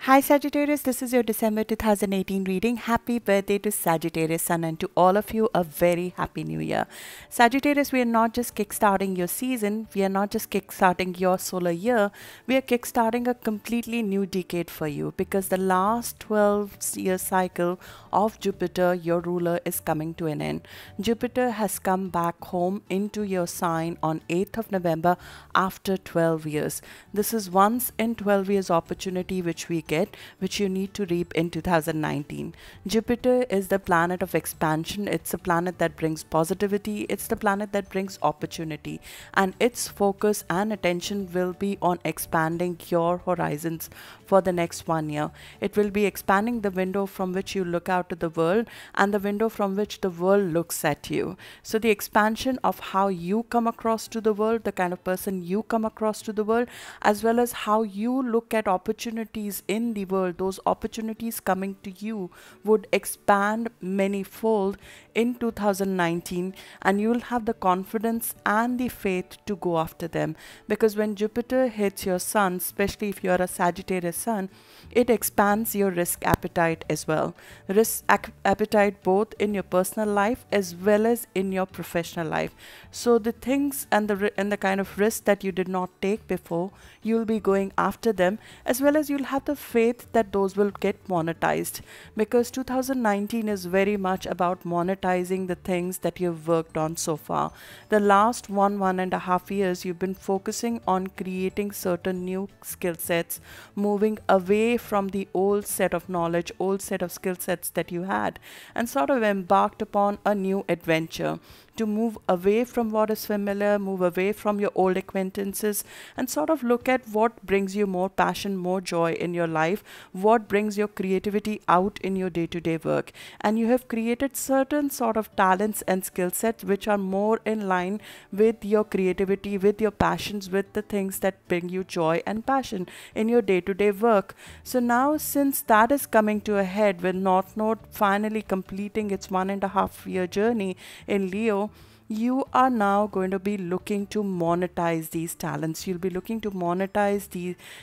Hi Sagittarius, this is your December 2018 reading. Happy birthday to Sagittarius Sun, and to all of you a very happy new year. Sagittarius, we are not just kickstarting your season, we are not just kickstarting your solar year, we are kickstarting a completely new decade for you, because the last 12-year cycle of Jupiter, your ruler, is coming to an end. Jupiter has come back home into your sign on 8th of November after 12 years. This is once in 12 years opportunity which you need to reap in 2019. Jupiter is the planet of expansion. It's a planet that brings positivity. It's the planet that brings opportunity, and its focus and attention will be on expanding your horizons for the next 1 year. It will be expanding the window from which you look out to the world and the window from which the world looks at you. So the expansion of how you come across to the world, the kind of person you come across to the world, as well as how you look at opportunities in the world, those opportunities coming to you would expand many-fold in 2019, and you'll have the confidence and the faith to go after them. Because when Jupiter hits your sun, especially if you're a Sagittarius sun, it expands your risk appetite as well. Risk appetite both in your personal life as well as in your professional life. So the things and the kind of risk that you did not take before, you'll be going after them, as well as you'll have the faith that those will get monetized, because 2019 is very much about monetizing the things that you've worked on so far. The last 1.5 years you've been focusing on creating certain new skill sets, moving away from the old set of knowledge, old set of skill sets that you had, and sort of embarked upon a new adventure to move away from what is familiar, move away from your old acquaintances, and sort of look at what brings you more passion, more joy in your life, what brings your creativity out in your day-to-day work. And you have created certain sort of talents and skill sets which are more in line with your creativity, with your passions, with the things that bring you joy and passion in your day-to-day work. So now, since that is coming to a head with North Node finally completing its 1.5-year journey in Leo, you are now going to be looking to monetize these talents. You'll be looking to monetize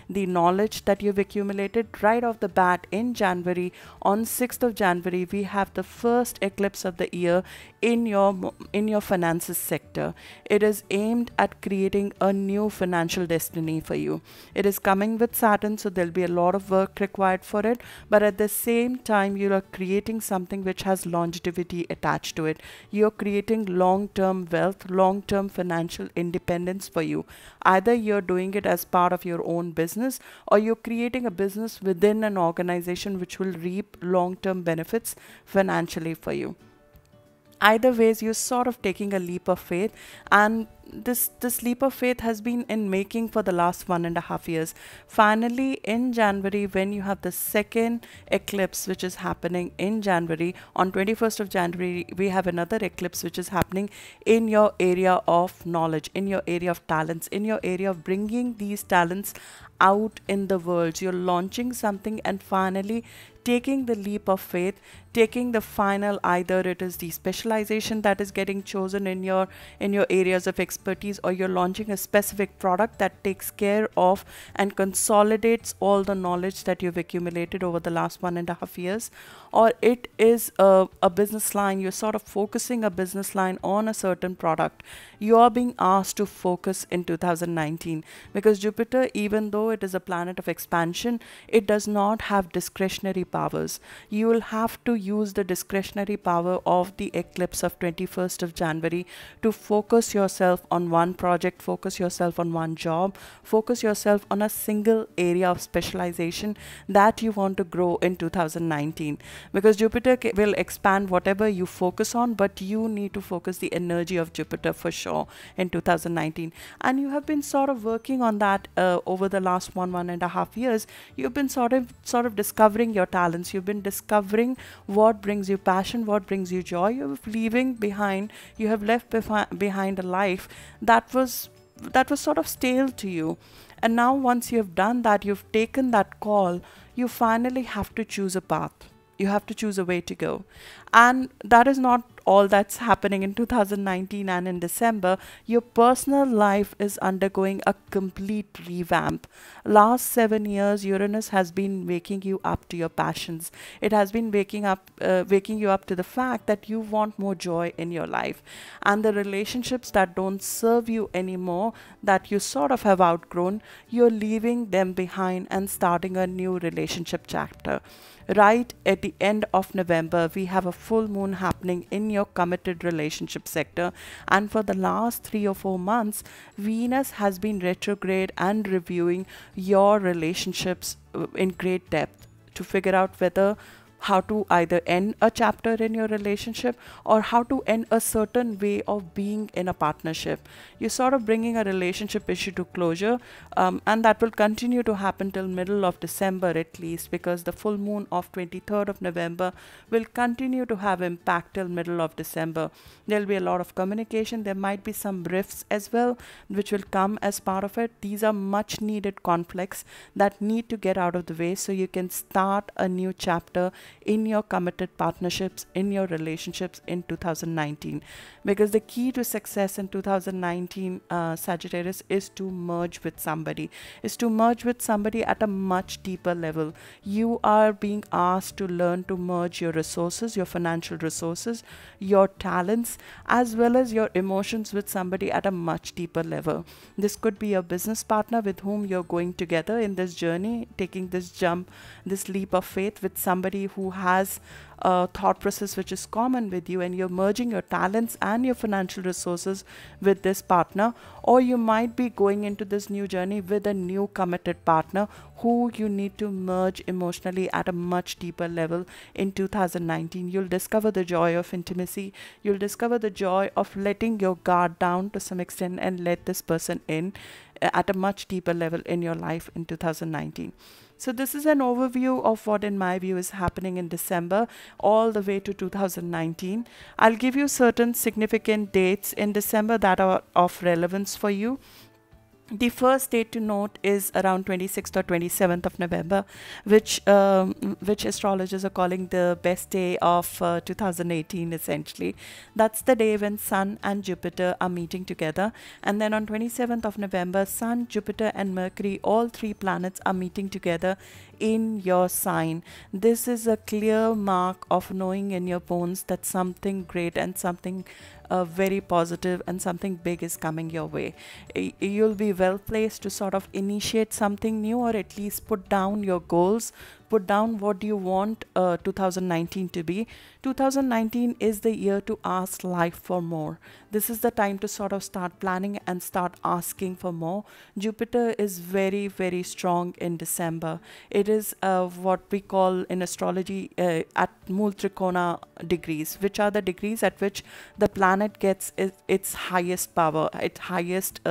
the knowledge that you've accumulated right off the bat in January. On 6th of January, we have the first eclipse of the year in your finances sector. It is aimed at creating a new financial destiny for you. It is coming with Saturn, so there'll be a lot of work required for it, but at the same time, you are creating something which has longevity attached to it. You're creating long-term wealth, long-term financial independence for you. Either you're doing it as part of your own business, or you're creating a business within an organization which will reap long-term benefits financially for you. Either ways, you're sort of taking a leap of faith, and this leap of faith has been in making for the last 1.5 years. Finally, in January, when you have the second eclipse which is happening in January, on 21st of January, we have another eclipse which is happening in your area of knowledge, in your area of talents, in your area of bringing these talents out in the world. You're launching something and finally taking the leap of faith, taking the final, either it is the specialization that is getting chosen in your areas of expertise, or you're launching a specific product that takes care of and consolidates all the knowledge that you've accumulated over the last 1.5 years, or it is a business line. You're sort of focusing a business line on a certain product. You are being asked to focus in 2019, because Jupiter, even though it is a planet of expansion, it does not have discretionary powers. You will have to use the discretionary power of the eclipse of 21st of January to focus yourself on one project, focus yourself on one job, focus yourself on a single area of specialization that you want to grow in 2019. Because Jupiter will expand whatever you focus on, but you need to focus the energy of Jupiter for sure in 2019. And you have been sort of working on that over the last 1.5 years. You've been sort of discovering your talents. You've been discovering what brings you passion, what brings you joy. You have left behind a life that was sort of stale to you. And now, once you have done that, you've taken that call, you finally have to choose a path. You have to choose a way to go. And that is not all that's happening in 2019 and in December, your personal life is undergoing a complete revamp. Last 7 years, Uranus has been waking you up to your passions. It has been waking you up to the fact that you want more joy in your life, and the relationships that don't serve you anymore, that you sort of have outgrown, you're leaving them behind and starting a new relationship chapter. Right at the end of November, we have a full moon happening in your committed relationship sector, and for the last 3 or 4 months, Venus has been retrograde and reviewing your relationships in great depth to figure out whether how to either end a chapter in your relationship or how to end a certain way of being in a partnership. You're sort of bringing a relationship issue to closure, and that will continue to happen till middle of December at least, because the full moon of 23rd of November will continue to have impact till middle of December. There'll be a lot of communication. There might be some rifts as well, which will come as part of it. These are much needed conflicts that need to get out of the way so you can start a new chapter in your committed partnerships, in your relationships in 2019. Because the key to success in 2019, Sagittarius, is to merge with somebody, at a much deeper level. You are being asked to learn to merge your resources, your financial resources, your talents, as well as your emotions with somebody at a much deeper level. This could be a business partner with whom you're going together in this journey, taking this jump, this leap of faith with somebody who has a thought process which is common with you, and you're merging your talents and your financial resources with this partner. Or you might be going into this new journey with a new committed partner who you need to merge emotionally at a much deeper level in 2019. You'll discover the joy of intimacy. You'll discover the joy of letting your guard down to some extent and let this person in at a much deeper level in your life in 2019. So this is an overview of what in my view is happening in December all the way to 2019. I'll give you certain significant dates in December that are of relevance for you. The first date to note is around 26th or 27th of November, which astrologers are calling the best day of 2018 essentially. That's the day when Sun and Jupiter are meeting together. And then on 27th of November, Sun, Jupiter and Mercury, all three planets are meeting together in your sign. This is a clear mark of knowing in your bones that something great and something very positive and something big is coming your way. You'll be well placed to sort of initiate something new, or at least put down your goals, put down what you want 2019 to be. 2019 is the year to ask life for more. This is the time to sort of start planning and start asking for more. Jupiter is very, very strong in December. It is what we call in astrology at Mool Trikona degrees, which are the degrees at which the planet gets its highest power, its highest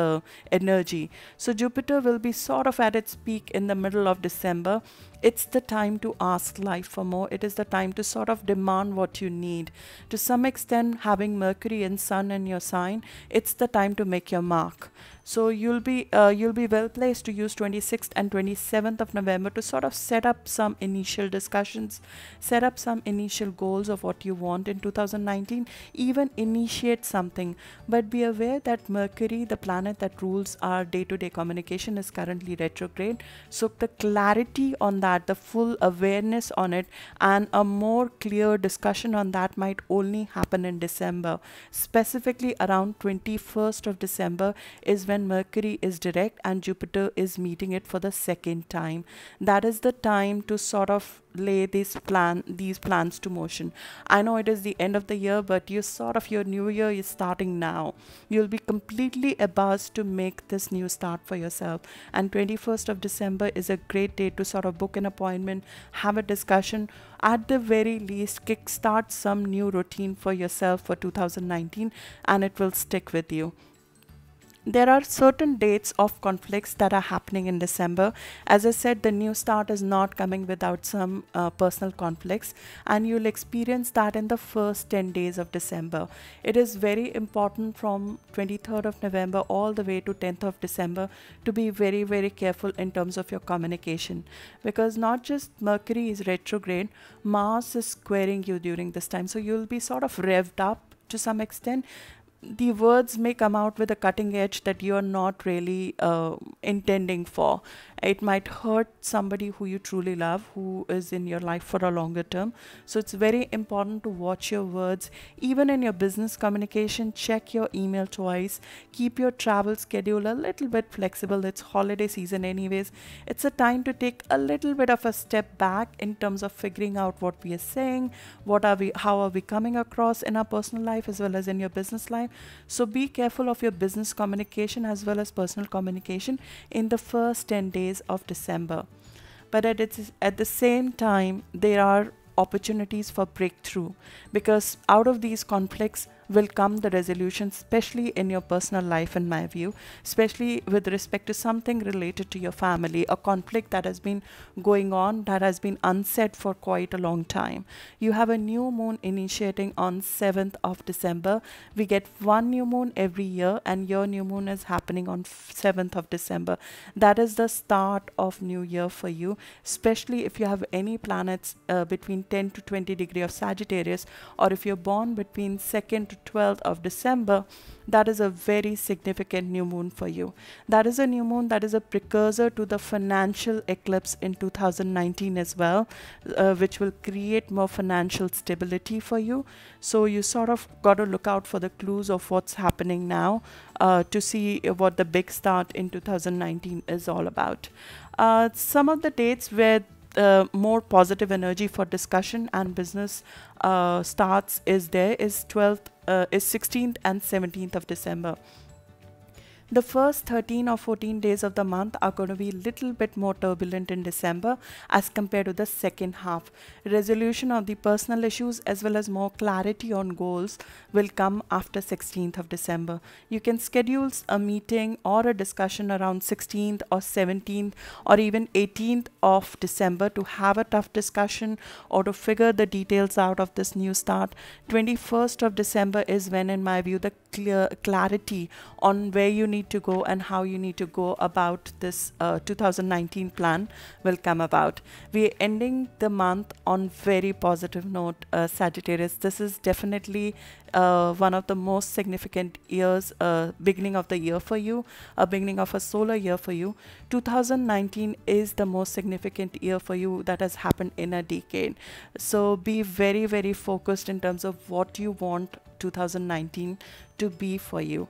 energy. So Jupiter will be sort of at its peak in the middle of December. It's the time to ask life for more. It is the time to sort of demand what you need. To some extent, having Mercury and Sun in your sign, it's the time to make your mark. So you'll be well placed to use 26th and 27th of November to sort of set up some initial discussions, set up some initial goals of what you want in 2019, even initiate something. But be aware that Mercury, the planet that rules our day-to-day communication, is currently retrograde. So the clarity on that, the full awareness on it, and a more clear discussion on that might only happen in December. Specifically around 21st of December is when Mercury is direct and Jupiter is meeting it for the second time. That is the time to sort of lay these plans to motion. I know it is the end of the year, but your new year is starting now. You'll be completely abuzz to make this new start for yourself. And 21st of December is a great day to sort of book an appointment, have a discussion, at the very least kickstart some new routine for yourself for 2019, and it will stick with you. There are certain dates of conflicts that are happening in December. As I said, the new start is not coming without some personal conflicts, and you'll experience that in the first 10 days of December. It is very important from 23rd of November all the way to 10th of December to be very, very careful in terms of your communication, because not just Mercury is retrograde, Mars is squaring you during this time. So you'll be sort of revved up to some extent. The words may come out with a cutting edge that you're not really intending for. It might hurt somebody who you truly love, who is in your life for a longer term. So it's very important to watch your words. Even in your business communication, check your email twice. Keep your travel schedule a little bit flexible. It's holiday season anyways. It's a time to take a little bit of a step back in terms of figuring out what we are saying, how are we coming across in our personal life as well as in your business life. So be careful of your business communication as well as personal communication in the first 10 days of December. But at the same time, there are opportunities for breakthrough, because out of these conflicts will come the resolution, especially in your personal life, in my view, especially with respect to something related to your family, a conflict that has been going on, that has been unsaid for quite a long time. You have a new moon initiating on 7th of December. We get one new moon every year, and your new moon is happening on 7th of December. That is the start of new year for you, especially if you have any planets between 10 to 20 degree of Sagittarius, or if you're born between 2nd to 12th of December. That is a very significant new moon for you. That is a new moon that is a precursor to the financial eclipse in 2019 as well, which will create more financial stability for you. So you sort of got to look out for the clues of what's happening now to see what the big start in 2019 is all about. Some of the dates where more positive energy for discussion and business starts is 16th and 17th of December. The first 13 or 14 days of the month are going to be a little bit more turbulent in December as compared to the second half. Resolution of the personal issues as well as more clarity on goals will come after 16th of December. You can schedule a meeting or a discussion around 16th or 17th or even 18th of December to have a tough discussion or to figure the details out of this new start. 21st of December is when, in my view, the clarity on where you need to go and how you need to go about this 2019 plan will come about. We are ending the month on very positive note, Sagittarius. This is definitely one of the most significant years, beginning of the year for you, beginning of a solar year for you. 2019 is the most significant year for you that has happened in a decade. So be very, very focused in terms of what you want 2019 to be for you.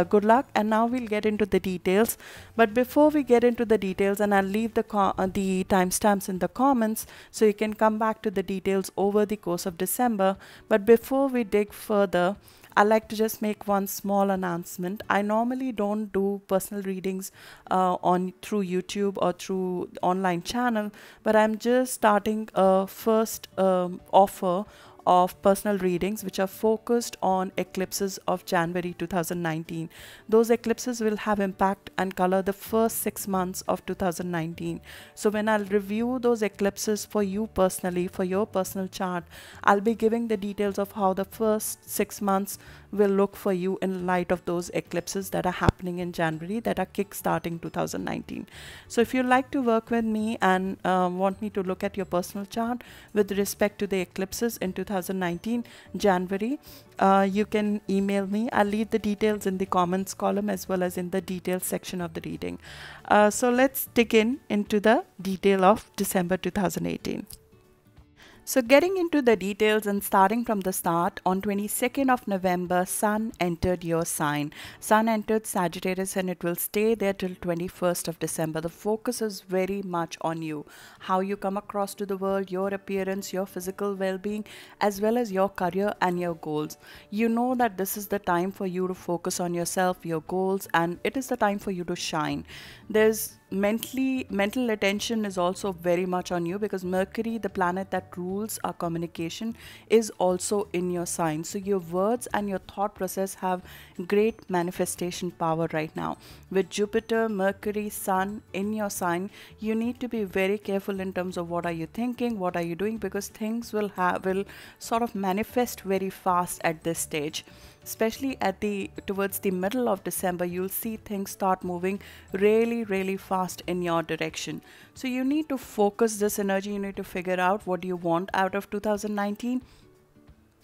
Good luck, and now we'll get into the details. But before we get into the details, and I'll leave the timestamps in the comments so you can come back to the details over the course of December. But before we dig further, I like to just make one small announcement. I normally don't do personal readings through YouTube or through online channel, but I'm just starting a first offer of personal readings which are focused on eclipses of January 2019. Those eclipses will have impact and color the first 6 months of 2019. So when I'll review those eclipses for you personally, for your personal chart, I'll be giving the details of how the first 6 months will look for you in light of those eclipses that are happening in January, that are kick-starting 2019. So if you like to work with me and want me to look at your personal chart with respect to the eclipses in 2019 January, you can email me. I'll leave the details in the comments column as well as in the details section of the reading. So let's dig into the detail of December 2018. So getting into the details and starting from the start, on 22nd of November, Sun entered your sign. Sun entered Sagittarius and it will stay there till 21st of December. The focus is very much on you, how you come across to the world, your appearance, your physical well-being, as well as your career and your goals. You know that this is the time for you to focus on yourself, your goals, and it is the time for you to shine. There's mental attention is also very much on you because Mercury, the planet that rules our communication, is also in your sign. So your words and your thought process have great manifestation power right now. With Jupiter, Mercury, Sun in your sign, you need to be very careful in terms of what are you thinking, what are you doing, because things will sort of manifest very fast at this stage. Especially towards the middle of December, you'll see things start moving really, really fast in your direction. So you need to focus this energy. You need to figure out what you want out of 2019.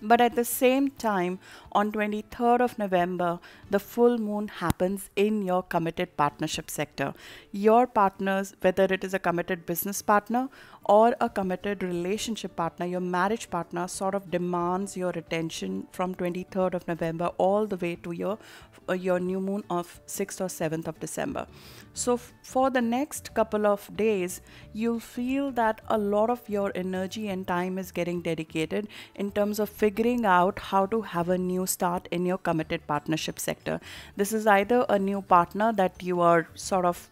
But at the same time, on 23rd of November, the full moon happens in your committed partnership sector. Your partners, whether it is a committed business partner or a committed relationship partner, your marriage partner sort of demands your attention from 23rd of November all the way to your new moon of 6th or 7th of December. So for the next couple of days, you'll feel that a lot of your energy and time is getting dedicated in terms of figuring out how to have a new start in your committed partnership sector. This is either a new partner that you are sort of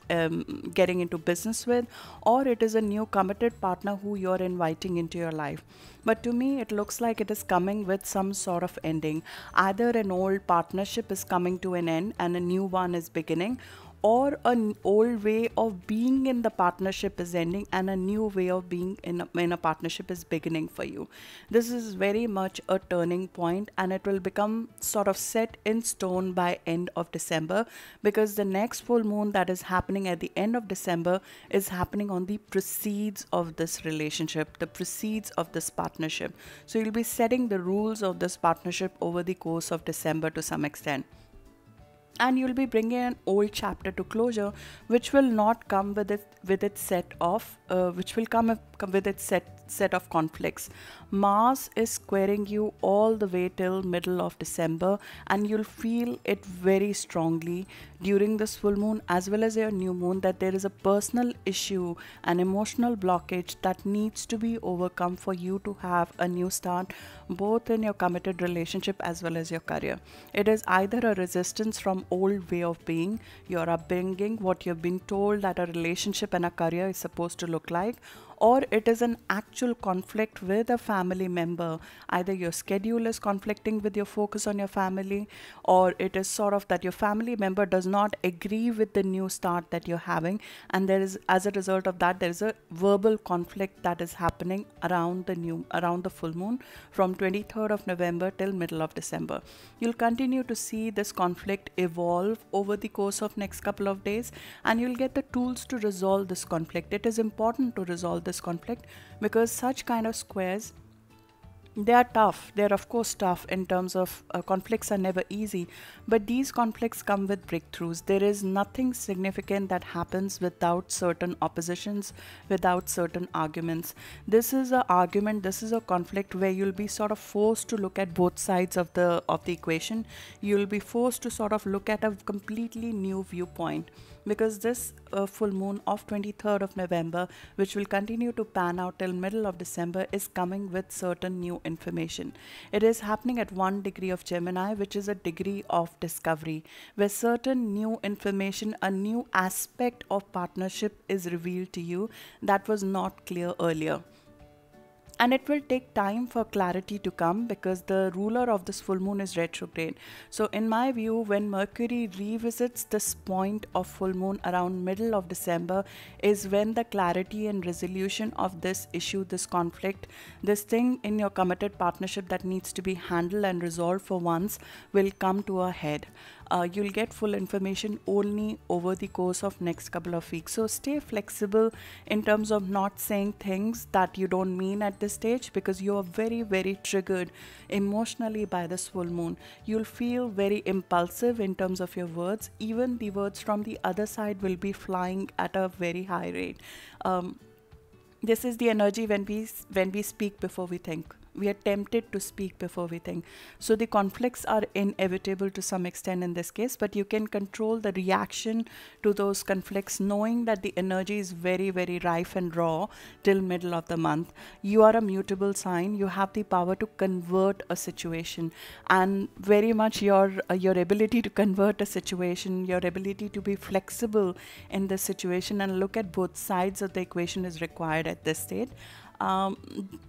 getting into business with, or it is a new committed partner who you're inviting into your life. But to me, it looks like it is coming with some sort of ending. Either an old partnership is coming to an end and a new one is beginning, or an old way of being in the partnership is ending and a new way of being in a partnership is beginning for you. This is very much a turning point, and it will become sort of set in stone by end of December, because the next full moon that is happening at the end of December is happening on the precedes of this relationship, the precedes of this partnership. So you'll be setting the rules of this partnership over the course of December to some extent, and you'll be bringing an old chapter to closure, which will not come with its set of set of conflicts. Mars is squaring you all the way till middle of December, and you'll feel it very strongly during this full moon as well as your new moon that there is a personal issue, an emotional blockage that needs to be overcome for you to have a new start, both in your committed relationship as well as your career. It is either a resistance from old way of being, your upbringing, what you've been told that a relationship and a career is supposed to look like, or it is an actual conflict with a family member. Either your schedule is conflicting with your focus on your family, or it is sort of that your family member does not agree with the new start that you're having, and there is, as a result of that, there is a verbal conflict that is happening around the full moon from 23rd of November till middle of December. You'll continue to see this conflict evolve over the course of next couple of days, and you'll get the tools to resolve this conflict. It is important to resolve this conflict because such kind of squares, they are tough. They're of course tough in terms of conflicts are never easy, but these conflicts come with breakthroughs. There is nothing significant that happens without certain oppositions, without certain arguments. This is an argument, this is a conflict where you'll be sort of forced to look at both sides of the equation. You'll be forced to sort of look at a completely new viewpoint, because this full moon of 23rd of November, which will continue to pan out till middle of December, is coming with certain new information. It is happening at 1 degree of Gemini, which is a degree of discovery, where certain new information, a new aspect of partnership is revealed to you that was not clear earlier. And it will take time for clarity to come because the ruler of this full moon is retrograde. So in my view, when Mercury revisits this point of full moon around middle of December is when the clarity and resolution of this issue, this conflict, this thing in your committed partnership that needs to be handled and resolved for once will come to a head. You'll get full information only over the course of next couple of weeks. So stay flexible in terms of not saying things that you don't mean at this stage, because you are very, very triggered emotionally by this full moon. You'll feel very impulsive in terms of your words. Even the words from the other side will be flying at a very high rate. This is the energy when we speak before we think. We are tempted to speak before we think. So the conflicts are inevitable to some extent in this case, but you can control the reaction to those conflicts, knowing that the energy is very, very rife and raw till middle of the month. You are a mutable sign. You have the power to convert a situation, and very much your ability to convert a situation, your ability to be flexible in this situation and look at both sides of the equation is required at this stage.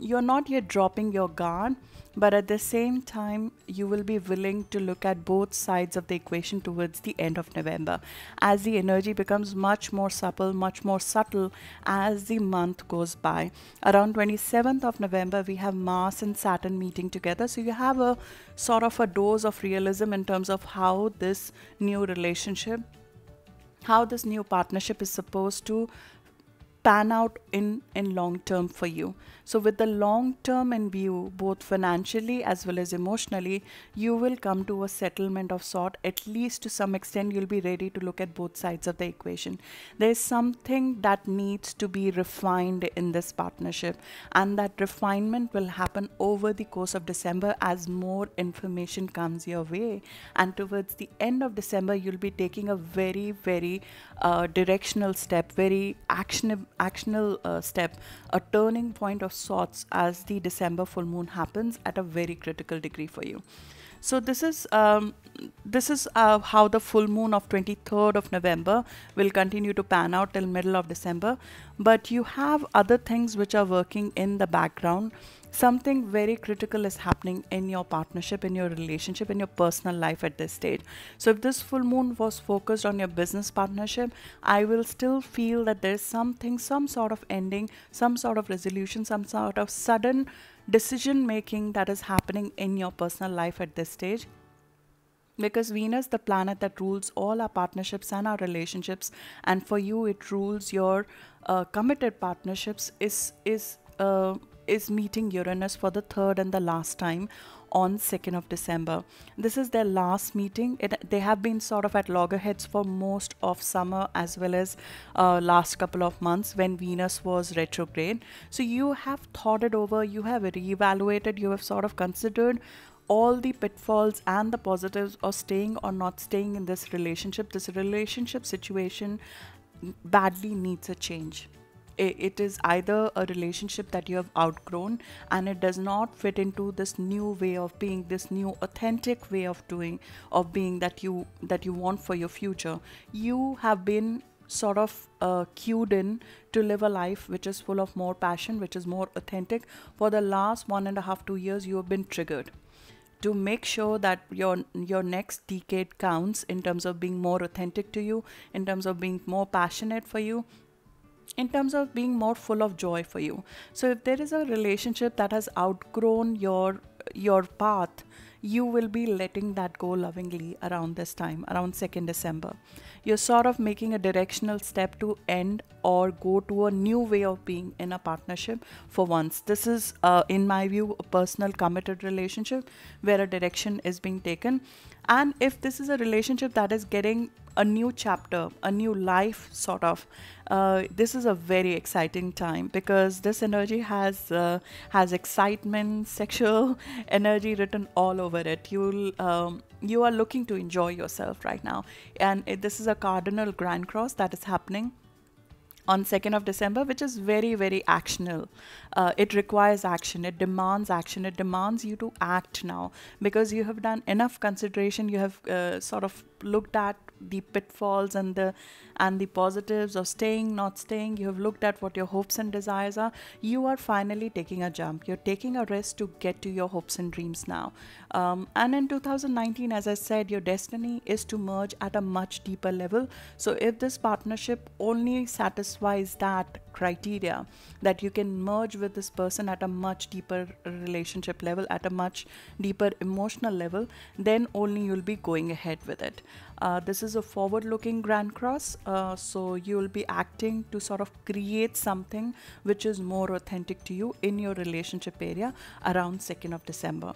You're not yet dropping your guard, but at the same time you will be willing to look at both sides of the equation towards the end of November, as the energy becomes much more supple, much more subtle as the month goes by. Around 27th of November we have Mars and Saturn meeting together, so you have a sort of a dose of realism in terms of how this new relationship, how this new partnership is supposed to pan out in long term for you. So with the long term in view, both financially as well as emotionally, you will come to a settlement of sort. At least to some extent, you'll be ready to look at both sides of the equation. There's something that needs to be refined in this partnership, and that refinement will happen over the course of December as more information comes your way. And towards the end of December, you'll be taking a very, very directional step, very actionable step, a turning point of sorts as the December full moon happens at a very critical degree for you. So this is how the full moon of 23rd of November will continue to pan out till middle of December. But you have other things which are working in the background. Something very critical is happening in your partnership, in your relationship, in your personal life at this stage. So if this full moon was focused on your business partnership, I will still feel that there's something, some sort of ending, some sort of resolution, some sort of sudden decision making that is happening in your personal life at this stage. Because Venus, the planet that rules all our partnerships and our relationships, and for you it rules your committed partnerships, is meeting Uranus for the third and the last time on 2nd of December. This is their last meeting. They have been sort of at loggerheads for most of summer as well as last couple of months when Venus was retrograde. So you have thought it over, you have reevaluated, you have sort of considered all the pitfalls and the positives of staying or not staying in this relationship. This relationship situation badly needs a change. It is either a relationship that you have outgrown and it does not fit into this new way of being, this new authentic way of doing, of being that you want for your future. You have been sort of cued in to live a life which is full of more passion, which is more authentic. For the last 1.5 to 2 years, you have been triggered to make sure that your next decade counts in terms of being more authentic to you, in terms of being more passionate for you, in terms of being more full of joy for you. So if there is a relationship that has outgrown your path, you will be letting that go lovingly around this time, around 2nd December. You're sort of making a directional step to end or go to a new way of being in a partnership for once. This is, in my view, a personal committed relationship where a direction is being taken. And if this is a relationship that is getting a new chapter, a new life sort of, this is a very exciting time because this energy has excitement, sexual energy written all over it. You are looking to enjoy yourself right now, and this is a cardinal grand cross that is happening on 2nd of December, which is very, very actional. It requires action. It demands action. It demands you to act now because you have done enough consideration. You have sort of looked at the pitfalls and the positives of staying, not staying. You have looked at what your hopes and desires are. You are finally taking a jump. You're taking a risk to get to your hopes and dreams now. And in 2019, as I said, your destiny is to merge at a much deeper level. So if this partnership only satisfies that criteria, that you can merge with this person at a much deeper relationship level, at a much deeper emotional level, then only you'll be going ahead with it. This is a forward-looking grand cross, so you will be acting to sort of create something which is more authentic to you in your relationship area around 2nd of December.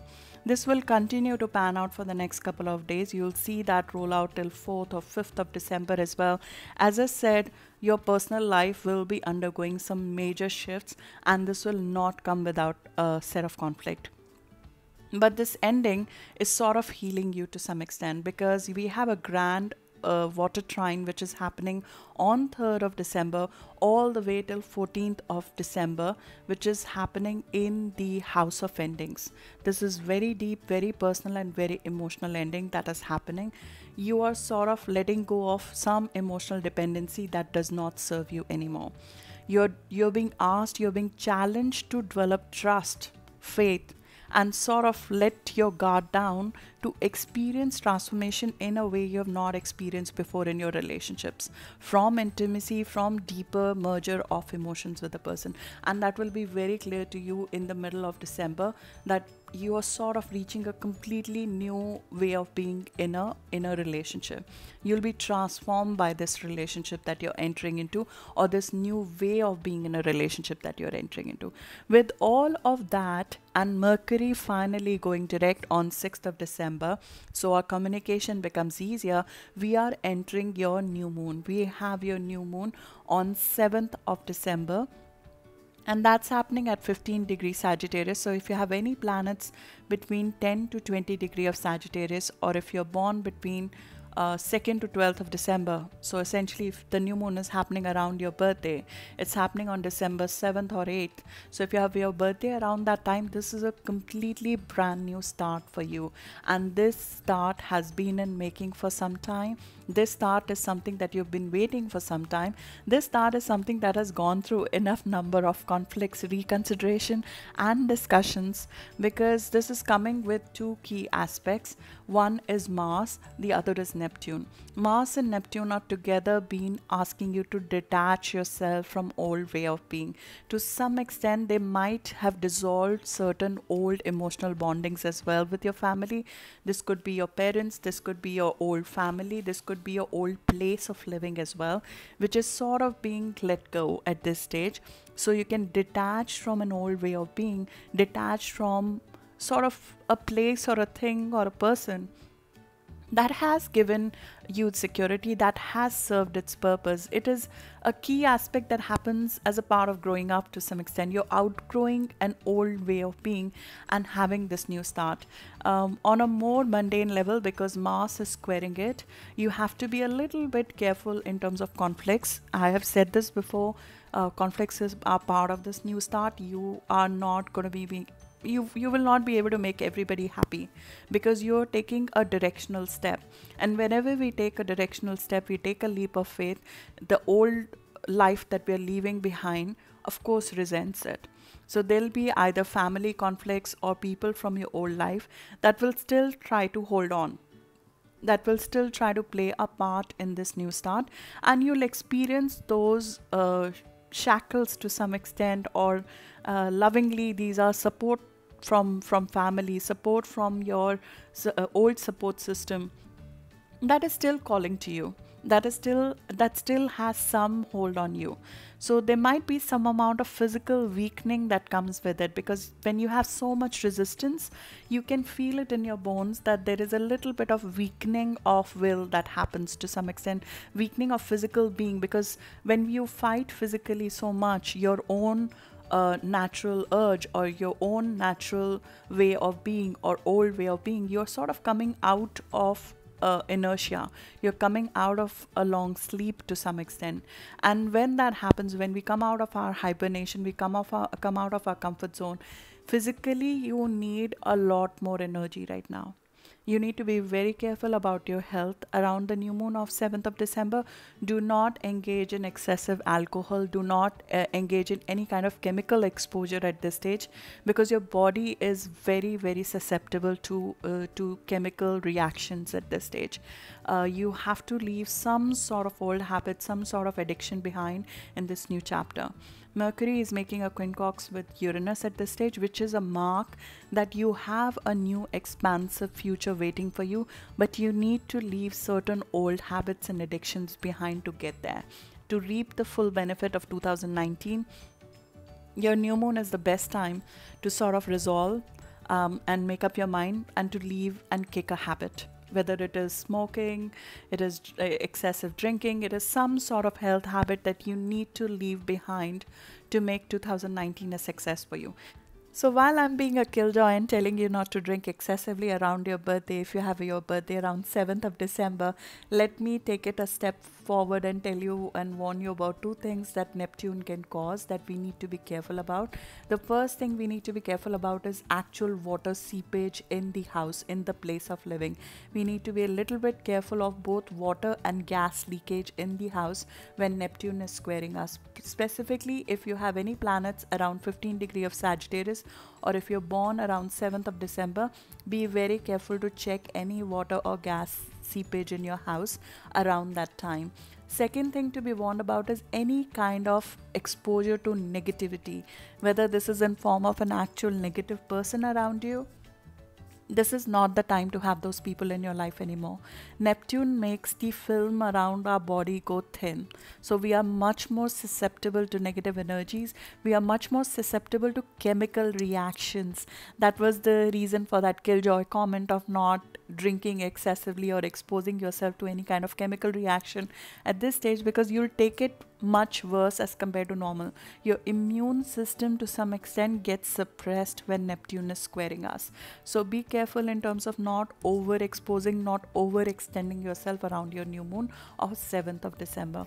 This will continue to pan out for the next couple of days. You'll see that roll out till 4th or 5th of December as well. As I said, your personal life will be undergoing some major shifts, and this will not come without a set of conflict. But this ending is sort of healing you to some extent because we have a grand water trine which is happening on 3rd of December all the way till 14th of December, which is happening in the house of endings. This is very deep, very personal and very emotional ending that is happening. You are sort of letting go of some emotional dependency that does not serve you anymore. You're being asked, you're being challenged to develop trust, faith, and sort of let your guard down to experience transformation in a way you have not experienced before in your relationships, from intimacy, from deeper merger of emotions with the person. And that will be very clear to you in the middle of December, that you are sort of reaching a completely new way of being in a relationship. You'll be transformed by this relationship that you're entering into, or this new way of being in a relationship that you're entering into. With all of that, and Mercury finally going direct on 6th of December, so our communication becomes easier. We are entering your new moon. We have your new moon on 7th of December, and that's happening at 15 degrees Sagittarius. So if you have any planets between 10 to 20 degree of Sagittarius, or if you're born between 2nd to 12th of December, so essentially if the new moon is happening around your birthday, it's happening on December 7th or 8th. So if you have your birthday around that time, this is a completely brand new start for you, and this start has been in making for some time. This start is something that you've been waiting for some time. This start is something that has gone through enough number of conflicts, reconsideration and discussions, because this is coming with two key aspects. One is Mars, the other is Neptune. Mars and Neptune are together been asking you to detach yourself from old way of being. To some extent, they might have dissolved certain old emotional bondings as well with your family. This could be your parents, this could be your old family, this could be your old place of living as well, which is sort of being let go at this stage. So you can detach from an old way of being, detach from sort of a place or a thing or a person that has given you security, that has served its purpose. It is a key aspect that happens as a part of growing up to some extent. You're outgrowing an old way of being and having this new start. On a more mundane level, because Mars is squaring it, you have to be a little bit careful in terms of conflicts. I have said this before, conflicts are part of this new start. You are not going to be being you will not be able to make everybody happy, because you're taking a directional step, and whenever we take a directional step, we take a leap of faith, the old life that we're leaving behind of course resents it. So there'll be either family conflicts or people from your old life that will still try to hold on, that will still try to play a part in this new start, and you'll experience those shackles to some extent, or lovingly these are support from family, support from your old support system that is still calling to you, that still has some hold on you. So there might be some amount of physical weakening that comes with it, because when you have so much resistance, you can feel it in your bones that there is a little bit of weakening of will that happens to some extent, weakening of physical being, because when you fight physically so much, your own natural urge or your own natural way of being or old way of being, you're sort of coming out of inertia, you're coming out of a long sleep to some extent. And when that happens, when we come out of our hibernation, we come out of our comfort zone, physically you need a lot more energy right now. You need to be very careful about your health around the new moon of 7th of December. Do not engage in excessive alcohol. Do not engage in any kind of chemical exposure at this stage, because your body is very, very susceptible to chemical reactions at this stage. You have to leave some sort of old habit, some sort of addiction behind in this new chapter. Mercury is making a quincunx with Uranus at this stage, which is a mark that you have a new expansive future waiting for you, but you need to leave certain old habits and addictions behind to get there. To reap the full benefit of 2019, your new moon is the best time to sort of resolve and make up your mind and to leave and kick a habit. Whether it is smoking, it is excessive drinking, it is some sort of health habit that you need to leave behind to make 2019 a success for you. So while I'm being a killjoy and telling you not to drink excessively around your birthday, if you have your birthday around 7th of December, let me take it a step forward and tell you and warn you about two things that Neptune can cause that we need to be careful about. The first thing we need to be careful about is actual water seepage in the house, in the place of living. We need to be a little bit careful of both water and gas leakage in the house when Neptune is squaring us. Specifically, if you have any planets around 15 degree of Sagittarius, or if you're born around 7th of December, be very careful to check any water or gas seepage in your house around that time. Second thing to be warned about is any kind of exposure to negativity, whether this is in form of an actual negative person around you, This is not the time to have those people in your life anymore. Neptune makes the film around our body go thin. So we are much more susceptible to negative energies. We are much more susceptible to chemical reactions. That was the reason for that killjoy comment of not drinking excessively or exposing yourself to any kind of chemical reaction at this stage, because you'll take it much worse as compared to normal. Your immune system to some extent gets suppressed when Neptune is squaring us. So be careful in terms of not overexposing, not overextending yourself around your new moon or 7th of December.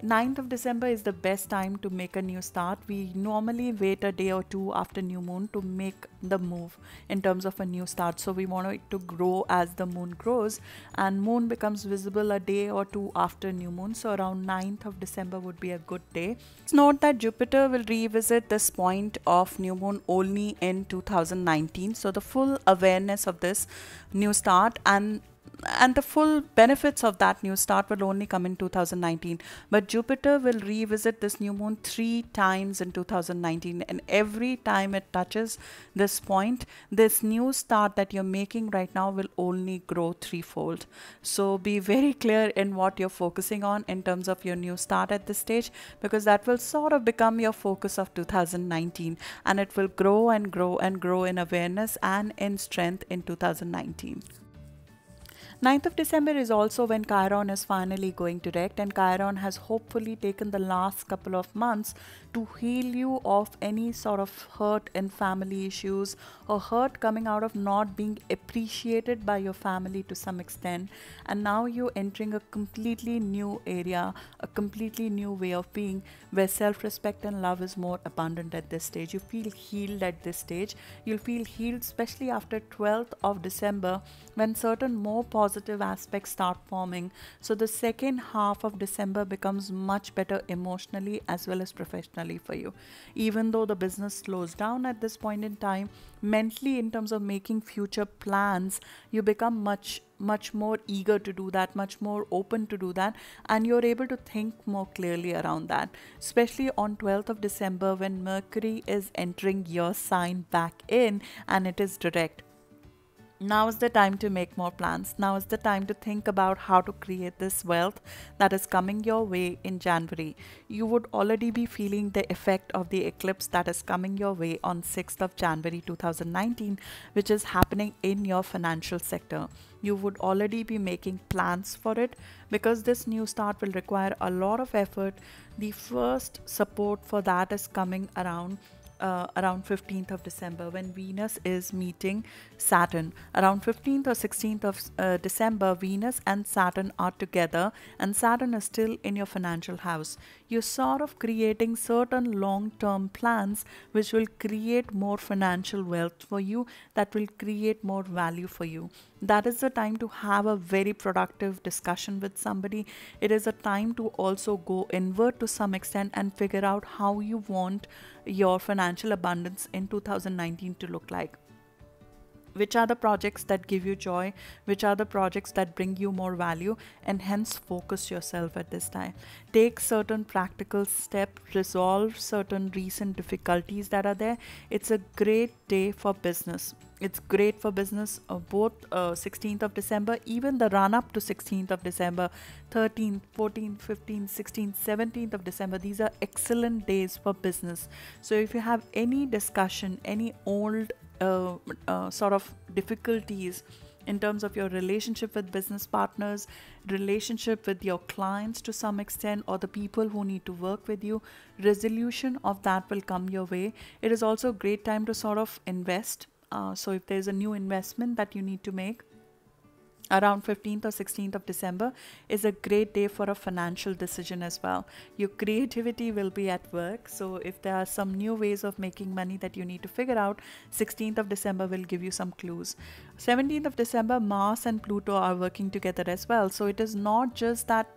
9th of December is the best time to make a new start. We normally wait a day or two after new moon to make the move in terms of a new start. So we want it to grow as the moon grows, and moon becomes visible a day or two after new moon. So around 9th of December would be a good day. Let's note that Jupiter will revisit this point of new moon only in 2019. So the full awareness of this new start and the full benefits of that new start will only come in 2019. But Jupiter will revisit this new moon 3 times in 2019, and every time it touches this point, this new start that you're making right now will only grow threefold. So be very clear in what you're focusing on in terms of your new start at this stage, because that will sort of become your focus of 2019, and it will grow and grow and grow in awareness and in strength in 2019. 9th of December is also when Chiron is finally going direct, and Chiron has hopefully taken the last couple of months to heal you of any sort of hurt in family issues or hurt coming out of not being appreciated by your family to some extent. And now you're entering a completely new area, a completely new way of being, where self-respect and love is more abundant at this stage. You feel healed at this stage. You'll feel healed especially after 12th of December, when certain more positive aspects start forming. So the second half of December becomes much better emotionally as well as professionally for you. Even though the business slows down at this point in time, mentally in terms of making future plans, you become much more eager to do that, much more open to do that, and you're able to think more clearly around that, especially on 12th of December when Mercury is entering your sign back in and it is direct. Now is the time to make more plans. Now is the time to think about how to create this wealth that is coming your way in January. You would already be feeling the effect of the eclipse that is coming your way on 6th of January 2019, which is happening in your financial sector. You would already be making plans for it, because this new start will require a lot of effort. The first support for that is coming around 15th of December, when Venus is meeting Saturn. Around 15th or 16th of December, Venus and Saturn are together, and Saturn is still in your financial house. You're sort of creating certain long-term plans which will create more financial wealth for you, that will create more value for you. That is the time to have a very productive discussion with somebody. It is a time to also go inward to some extent and figure out how you want your financial abundance in 2019 to look like. Which are the projects that give you joy, which are the projects that bring you more value, and hence focus yourself at this time. Take certain practical steps, resolve certain recent difficulties that are there. It's a great day for business. It's great for business, both 16th of December, even the run up to 16th of December, 13th, 14th, 15th, 16th, 17th of December. These are excellent days for business. So if you have any discussion, any old sort of difficulties in terms of your relationship with business partners, relationship with your clients to some extent, or the people who need to work with you, resolution of that will come your way. It is also a great time to sort of invest. So if there's a new investment that you need to make, around 15th or 16th of December is a great day for a financial decision as well. Your creativity will be at work. So if there are some new ways of making money that you need to figure out, 16th of December will give you some clues. 17th of December, Mars and Pluto are working together as well. So it is not just that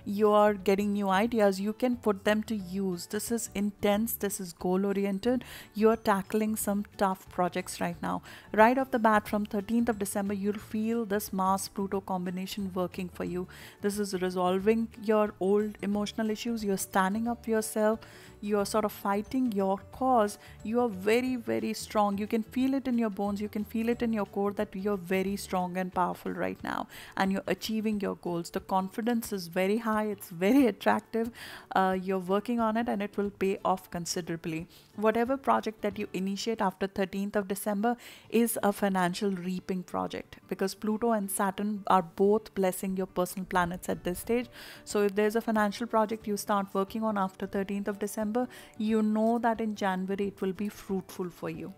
you are getting new ideas, you can put them to use. This is intense, this is goal oriented. You are tackling some tough projects right now. Right off the bat, from 13th of December, you'll feel this Mars Pluto combination working for you. This is resolving your old emotional issues. You're standing up for yourself, you're sort of fighting your cause. You are very, very strong. You can feel it in your bones, you can feel it in your core that you're very strong and powerful right now, and you're achieving your goals. The confidence is very high, it's very attractive. You're working on it and it will pay off considerably. Whatever project that you initiate after 13th of December is a financial reaping project, because Pluto and Saturn are both blessing your personal planets at this stage. So if there's a financial project you start working on after 13th of December, you know that in January it will be fruitful for you.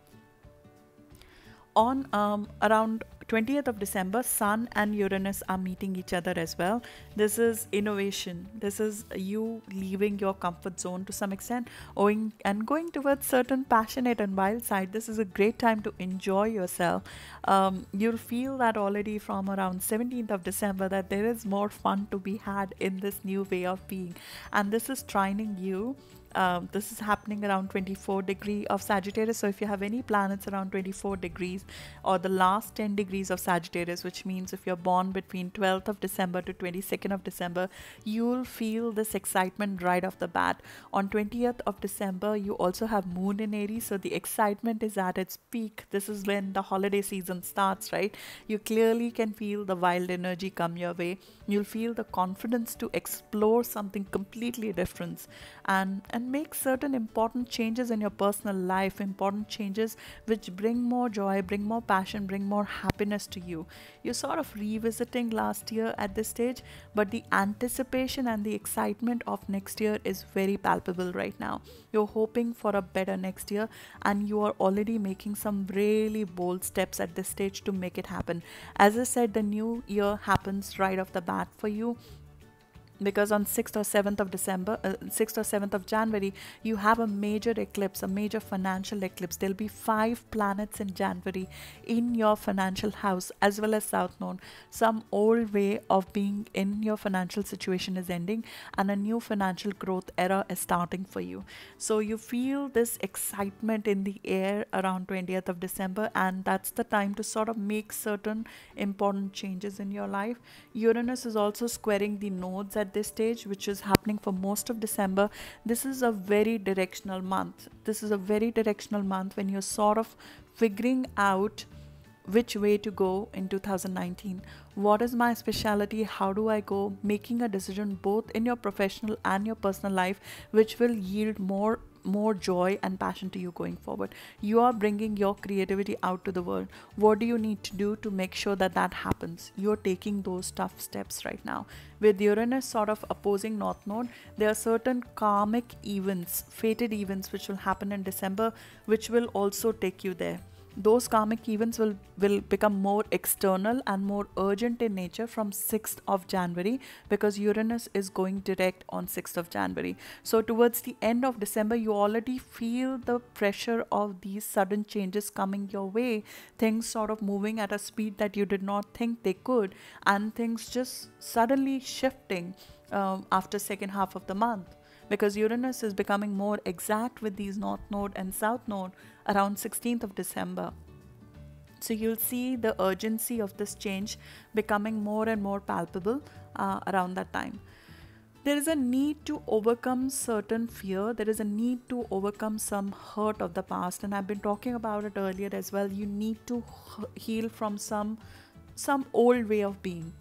On around 20th of December, Sun and Uranus are meeting each other as well. This is innovation. This is you leaving your comfort zone to some extent, going towards certain passionate and wild side. This is a great time to enjoy yourself. You'll feel that already from around 17th of December that there is more fun to be had in this new way of being. And this is trining you. This is happening around 24 degree of Sagittarius. So if you have any planets around 24 degrees or the last 10 degrees of Sagittarius, which means if you're born between 12th of December to 22nd of December, you'll feel this excitement right off the bat. On 20th of December, you also have Moon in Aries, so the excitement is at its peak. This is when the holiday season starts, right? You clearly can feel the wild energy come your way. You'll feel the confidence to explore something completely different and make certain important changes in your personal life, important changes which bring more joy, bring more passion, bring more happiness to you. You're sort of revisiting last year at this stage, but the anticipation and the excitement of next year is very palpable right now. You're hoping for a better next year, and you are already making some really bold steps at this stage to make it happen. As I said, the new year happens right off the bat for you, because on 6th or 7th of December, 6th or 7th of January, you have a major eclipse, a major financial eclipse. There'll be 5 planets in January in your financial house as well as South Node. Some old way of being in your financial situation is ending and a new financial growth era is starting for you. So you feel this excitement in the air around 20th of December, and that's the time to sort of make certain important changes in your life. Uranus is also squaring the nodes at this stage, which is happening for most of December. This is a very directional month. This is a very directional month when you're sort of figuring out which way to go in 2019. What is my specialty? How do I go? Making a decision both in your professional and your personal life, which will yield more joy and passion to you going forward. You are bringing your creativity out to the world. What do you need to do to make sure that that happens? You're taking those tough steps right now. With Uranus sort of opposing North Node, there are certain karmic events, fated events, which will happen in December, which will also take you there. Those karmic events will become more external and more urgent in nature from 6th of January, because Uranus is going direct on 6th of January. So towards the end of December, you already feel the pressure of these sudden changes coming your way, things sort of moving at a speed that you did not think they could, and things just suddenly shifting after second half of the month. Because Uranus is becoming more exact with these North Node and South Node around 16th of December. So you'll see the urgency of this change becoming more and more palpable around that time. There is a need to overcome certain fear. There is a need to overcome some hurt of the past. And I've been talking about it earlier as well. You need to heal from some old way of being.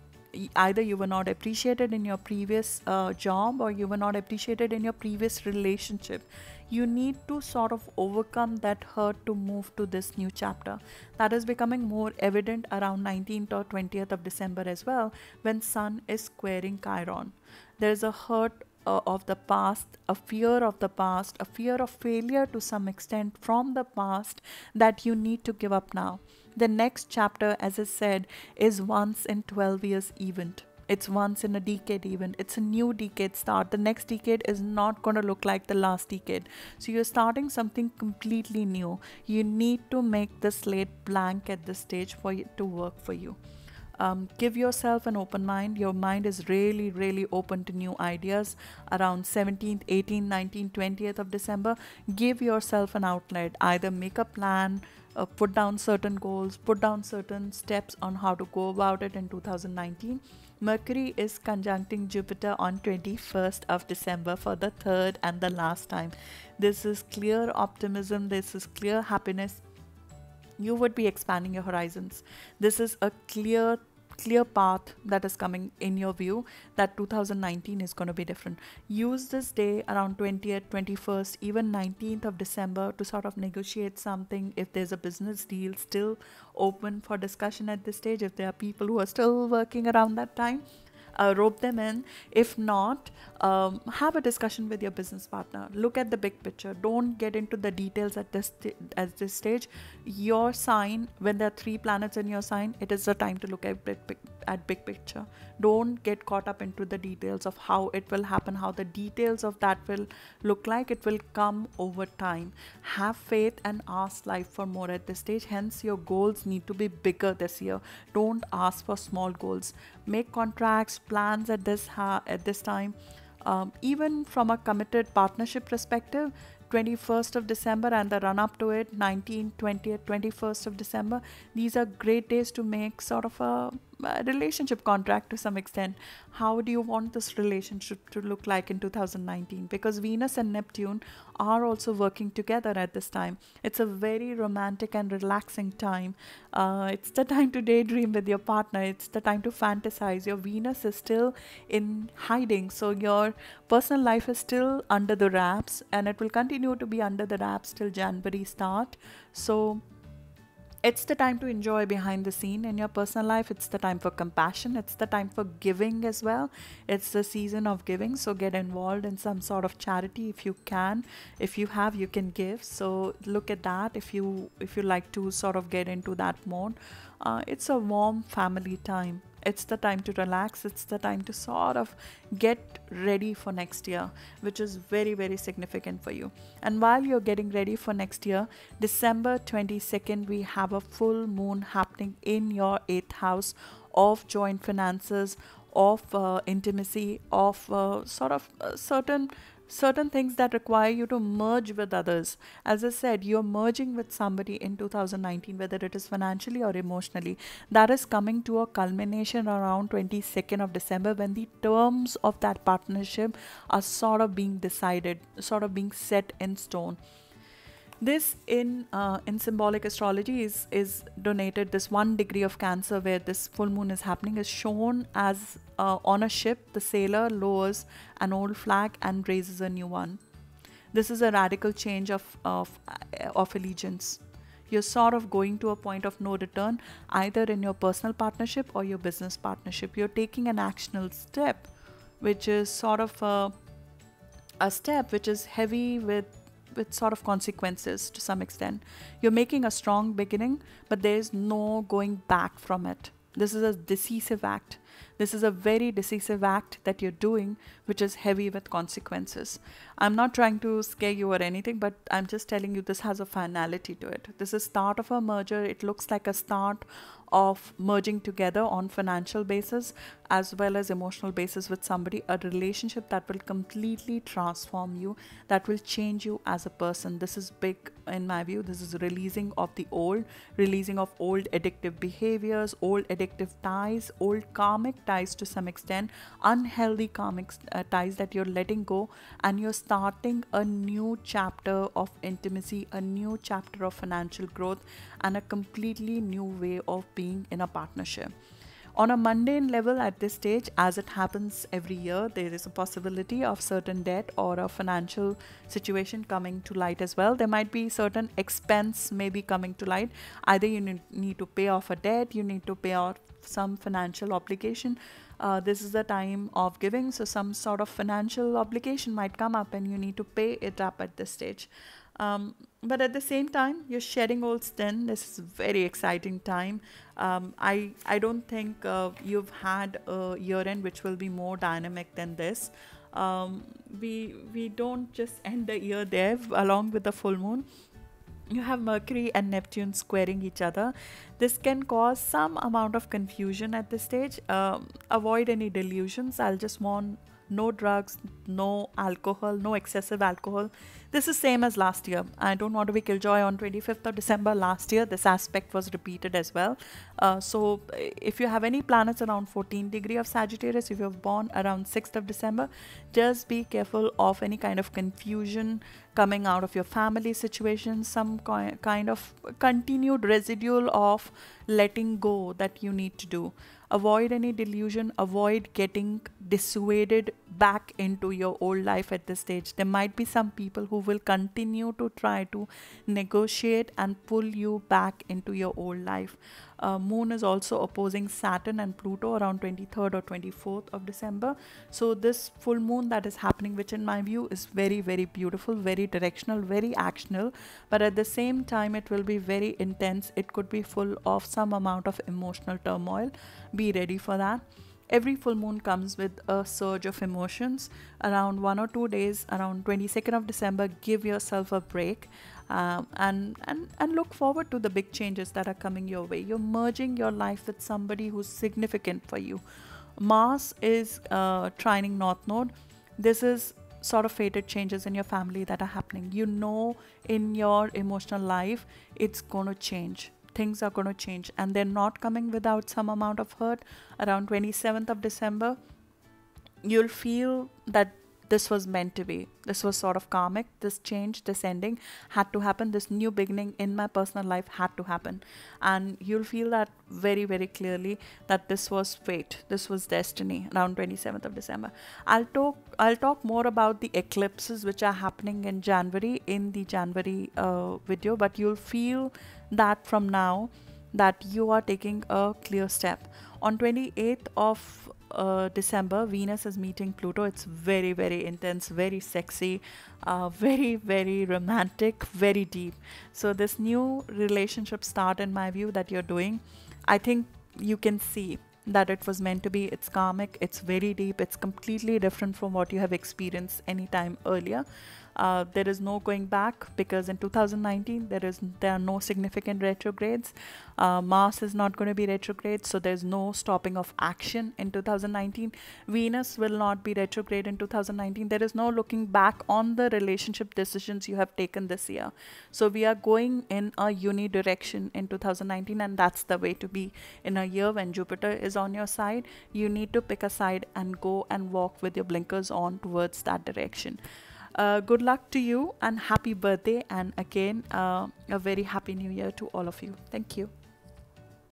Either you were not appreciated in your previous job, or you were not appreciated in your previous relationship. You need to sort of overcome that hurt to move to this new chapter. That is becoming more evident around 19th or 20th of December as well, when Sun is squaring Chiron. There is a hurt of the past, a fear of the past, a fear of failure to some extent from the past that you need to give up now. The next chapter, as I said, is once in 12 years event. It's once in a decade event. It's a new decade start. The next decade is not going to look like the last decade. So you're starting something completely new. You need to make the slate blank at this stage for it to work for you. Give yourself an open mind. Your mind is really, really open to new ideas. Around 17th, 18th, 19th, 20th of December, give yourself an outlet. Either make a plan, put down certain goals, put down certain steps on how to go about it in 2019. Mercury is conjuncting Jupiter on 21st of December for the third and the last time. This is clear optimism. This is clear happiness. You would be expanding your horizons. This is a clear path that is coming in your view, that 2019 is going to be different. Use this day around 20th, 21st, even 19th of December to sort of negotiate something. If there's a business deal still open for discussion at this stage, if there are people who are still working around that time, rope them in. If not, have a discussion with your business partner. Look at the big picture. Don't get into the details at this stage. Your sign, when there are 3 planets in your sign, it is the time to look at big picture. Don't get caught up into the details of how it will happen, how the details of that will look like. It will come over time. Have faith and ask life for more at this stage. Hence, your goals need to be bigger this year. Don't ask for small goals. Make contracts, plans at this time. Even from a committed partnership perspective, 21st of December and the run up to it, 19th, 20th, 21st of December, these are great days to make sort of a relationship contract to some extent. How do you want this relationship to look like in 2019? Because Venus and Neptune are also working together at this time. It's a very romantic and relaxing time. It's the time to daydream with your partner. It's the time to fantasize. Your Venus is still in hiding, so your personal life is still under the wraps, and it will continue to be under the wraps till January start. So it's the time to enjoy behind the scene in your personal life. It's the time for compassion. It's the time for giving as well. It's the season of giving. So get involved in some sort of charity if you can. If you have, you can give. So look at that if you like to sort of get into that mode. It's a warm family time. It's the time to relax. It's the time to sort of get ready for next year, which is very, very significant for you. And while you're getting ready for next year, December 22nd, we have a full moon happening in your 8th house of joint finances, of intimacy, of certain things that require you to merge with others. As I said, you're merging with somebody in 2019, whether it is financially or emotionally. That is coming to a culmination around 22nd of December, when the terms of that partnership are sort of being decided, sort of being set in stone. This in symbolic astrology is donated. This 1 degree of Cancer where this full moon is happening is shown as on a ship. The sailor lowers an old flag and raises a new one. This is a radical change of allegiance. You're sort of going to a point of no return, either in your personal partnership or your business partnership. You're taking an actional step, which is sort of a step which is heavy with sort of consequences to some extent. You're making a strong beginning, but there's no going back from it. This is a decisive act. This is a very decisive act that you're doing, which is heavy with consequences. I'm not trying to scare you or anything, but I'm just telling you this has a finality to it. This is start of a merger. It looks like a start of merging together on financial basis as well as emotional basis with somebody, a relationship that will completely transform you, that will change you as a person. This is big in my view. This is releasing of the old, releasing of old addictive behaviors, old addictive ties, old karmic ties to some extent, unhealthy karmic ties that you're letting go, and you're starting a new chapter of intimacy, a new chapter of financial growth, and a completely new way of being in a partnership. On a mundane level at this stage, as it happens every year, there is a possibility of certain debt or a financial situation coming to light as well. There might be certain expense maybe coming to light. Either you need to pay off a debt, you need to pay off some financial obligation. This is the time of giving, so some sort of financial obligation might come up and you need to pay it up at this stage. But at the same time, you're shedding old skin. This is a very exciting time. I don't think you've had a year end which will be more dynamic than this. We don't just end the year there along with the full moon. You have Mercury and Neptune squaring each other. This can cause some amount of confusion at this stage. Avoid any delusions. I'll just warn, no drugs, no alcohol, no excessive alcohol. This is same as last year. I don't want to be killjoy. On 25th of December last year, this aspect was repeated as well. So if you have any planets around 14 degree of Sagittarius, if you're born around 6th of December, just be careful of any kind of confusion coming out of your family situation, some kind of continued residual of letting go that you need to do. Avoid any delusion, avoid getting dissuaded back into your old life at this stage. There might be some people who will continue to try to negotiate and pull you back into your old life. Moon is also opposing Saturn and Pluto around 23rd or 24th of December. So this full moon that is happening, which in my view is very, very beautiful, very directional, very actional, but at the same time it will be very intense. It could be full of some amount of emotional turmoil. Be ready for that. Every full moon comes with a surge of emotions. Around 1 or 2 days, around 22nd of December, give yourself a break, and look forward to the big changes that are coming your way. You're merging your life with somebody who's significant for you. Mars is trining North Node. This is sort of fated changes in your family that are happening. You know, in your emotional life, it's going to change. Things are going to change, and they're not coming without some amount of hurt. Around 27th of December, you'll feel that this was meant to be. This was sort of karmic. This change, this ending had to happen. This new beginning in my personal life had to happen. And you'll feel that very, very clearly, that this was fate. This was destiny around 27th of December. I'll talk more about the eclipses which are happening in January in the January video, but you'll feel that from now that you are taking a clear step. On 28th of December, Venus is meeting Pluto. It's very, very intense, very sexy, very, very romantic, very deep. So this new relationship start, in my view, that you're doing, I think you can see that it was meant to be. It's karmic, it's very deep, it's completely different from what you have experienced anytime earlier. There is no going back, because in 2019 there are no significant retrogrades. Mars is not going to be retrograde, so there's no stopping of action in 2019. Venus will not be retrograde in 2019. There is no looking back on the relationship decisions you have taken this year. So we are going in a uni direction in 2019, and that's the way to be. In a year when Jupiter is on your side, you need to pick a side and go and walk with your blinkers on towards that direction. Good luck to you, and happy birthday, and again a very happy new year to all of you. Thank you.